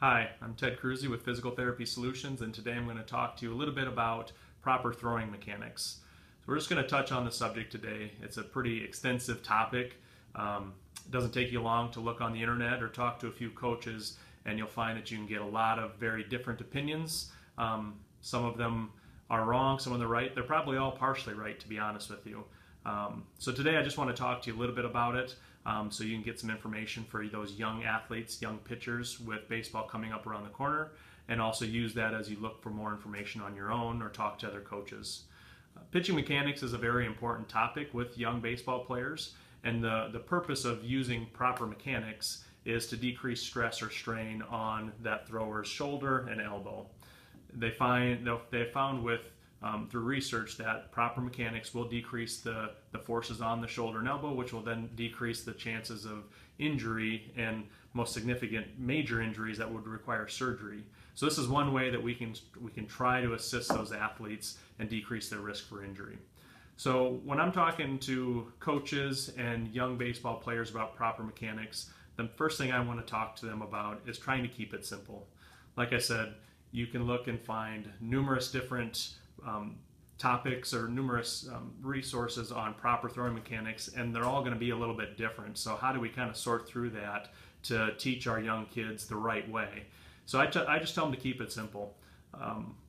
Hi, I'm Ted Kruse with Physical Therapy Solutions, and today I'm going to talk to you a little bit about proper throwing mechanics. So we're just going to touch on the subject today. It's a pretty extensive topic. It doesn't take you long to look on the internet or talk to a few coaches, and you'll find that you can get a lot of very different opinions. Some of them are wrong, some of them are right. They're probably all partially right, to be honest with you. So today I just want to talk to you a little bit about it. So you can get some information for those young athletes, young pitchers with baseball coming up around the corner, and also use that as you look for more information on your own or talk to other coaches. Pitching mechanics is a very important topic with young baseball players, and the purpose of using proper mechanics is to decrease stress or strain on that thrower's shoulder and elbow. They found with through research that proper mechanics will decrease the forces on the shoulder and elbow, which will then decrease the chances of injury and most significant major injuries that would require surgery. So this is one way that we can try to assist those athletes and decrease their risk for injury. So when I'm talking to coaches and young baseball players about proper mechanics, the first thing I want to talk to them about is trying to keep it simple. Like I said, you can look and find numerous different topics or numerous resources on proper throwing mechanics, and they're all going to be a little bit different. So how do we kind of sort through that to teach our young kids the right way? So I just tell them to keep it simple.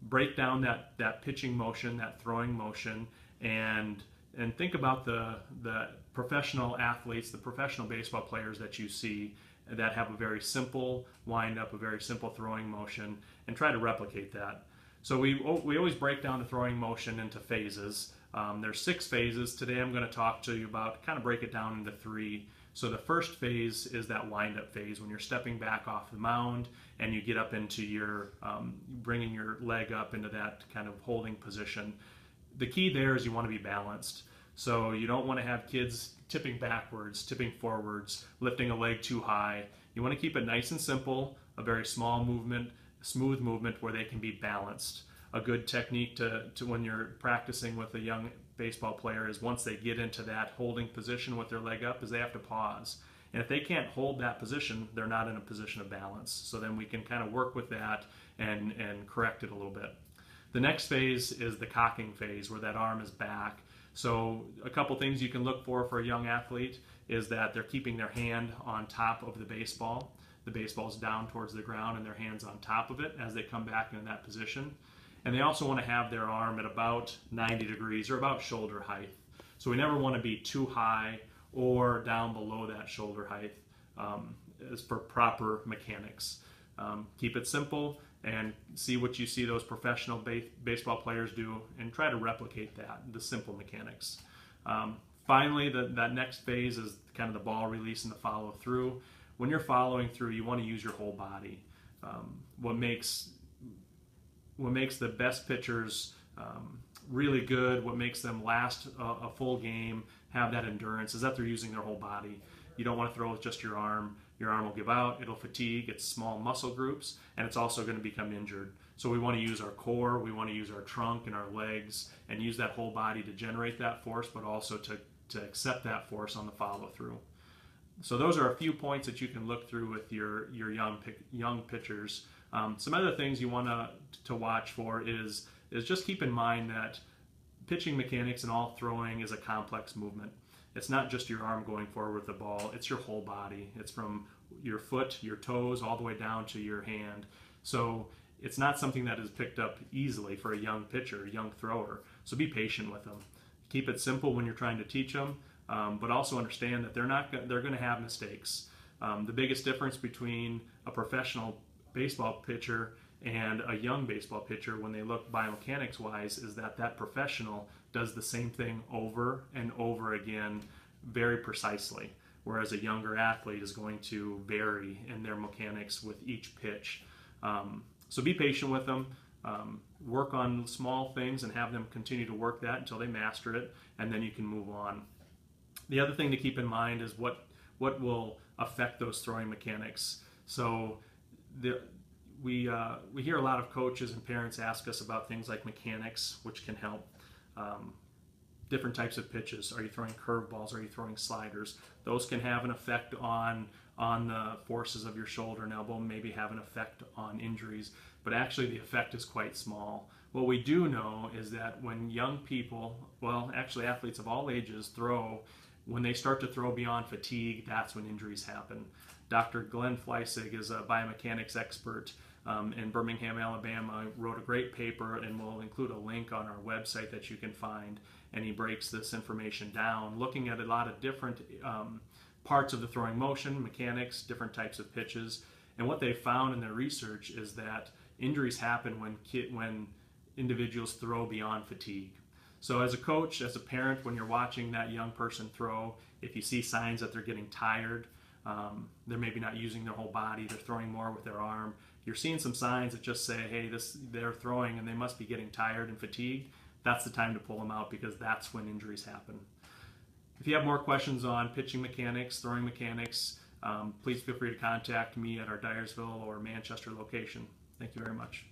Break down that pitching motion, that throwing motion, and think about the professional athletes, the professional baseball players that you see that have a very simple windup, a very simple throwing motion, and try to replicate that. So we always break down the throwing motion into phases. There's 6 phases. Today I'm going to talk to you about, kind of break it down into 3. So the first phase is that wind-up phase, when you're stepping back off the mound and you get up into your, bringing your leg up into that kind of holding position. The key there is you want to be balanced. So you don't want to have kids tipping backwards, tipping forwards, lifting a leg too high. You want to keep it nice and simple, a very small movement, smooth movement where they can be balanced. A good technique to when you're practicing with a young baseball player is once they get into that holding position with their leg up, is they have to pause. And if they can't hold that position, they're not in a position of balance. So then we can kind of work with that and correct it a little bit. The next phase is the cocking phase, where that arm is back. So a couple things you can look for a young athlete is that they're keeping their hand on top of the baseball. The baseball's down towards the ground and their hand's on top of it as they come back in that position. And they also want to have their arm at about 90 degrees or about shoulder height. So we never want to be too high or down below that shoulder height as for proper mechanics. Keep it simple and see what you see those professional baseball players do and try to replicate that, the simple mechanics. Finally, that next phase is kind of the ball release and the follow through. When you're following through, you want to use your whole body. What makes the best pitchers really good, what makes them last a full game, have that endurance, is that they're using their whole body. You don't want to throw with just your arm. Your arm will give out, it'll fatigue, it's small muscle groups, and it's also going to become injured. So we want to use our core, we want to use our trunk and our legs, and use that whole body to generate that force, but also to accept that force on the follow through. So those are a few points that you can look through with your young pitchers. Some other things you want to watch for is just keep in mind that pitching mechanics and all throwing is a complex movement. It's not just your arm going forward with the ball, it's your whole body. It's from your foot, your toes, all the way down to your hand. So it's not something that is picked up easily for a young pitcher, a young thrower. So be patient with them. Keep it simple when you're trying to teach them. But also understand that they're going to have mistakes. The biggest difference between a professional baseball pitcher and a young baseball pitcher, when they look biomechanics wise, is that professional does the same thing over and over again very precisely, whereas a younger athlete is going to vary in their mechanics with each pitch. So be patient with them. Work on small things and have them continue to work that until they master it, and then you can move on. The other thing to keep in mind is what will affect those throwing mechanics. So we hear a lot of coaches and parents ask us about things like mechanics, which can help. different types of pitches. Are you throwing curveballs? Are you throwing sliders? Those can have an effect on on the forces of your shoulder and elbow maybe have an effect on injuries, but actually the effect is quite small. What we do know is that when young people, well, actually athletes of all ages throw, when they start to throw beyond fatigue, that's when injuries happen. Dr. Glenn Fleissig is a biomechanics expert in Birmingham, Alabama, wrote a great paper, and we'll include a link on our website that you can find, and he breaks this information down, looking at a lot of different parts of the throwing motion, mechanics, different types of pitches. And what they found in their research is that injuries happen when individuals throw beyond fatigue. So as a coach, as a parent, when you're watching that young person throw, if you see signs that they're getting tired, they're maybe not using their whole body, they're throwing more with their arm, you're seeing some signs that just say, hey, they're throwing and they must be getting tired and fatigued, that's the time to pull them out, because that's when injuries happen. If you have more questions on pitching mechanics, throwing mechanics, please feel free to contact me at our Dyersville or Manchester location. Thank you very much.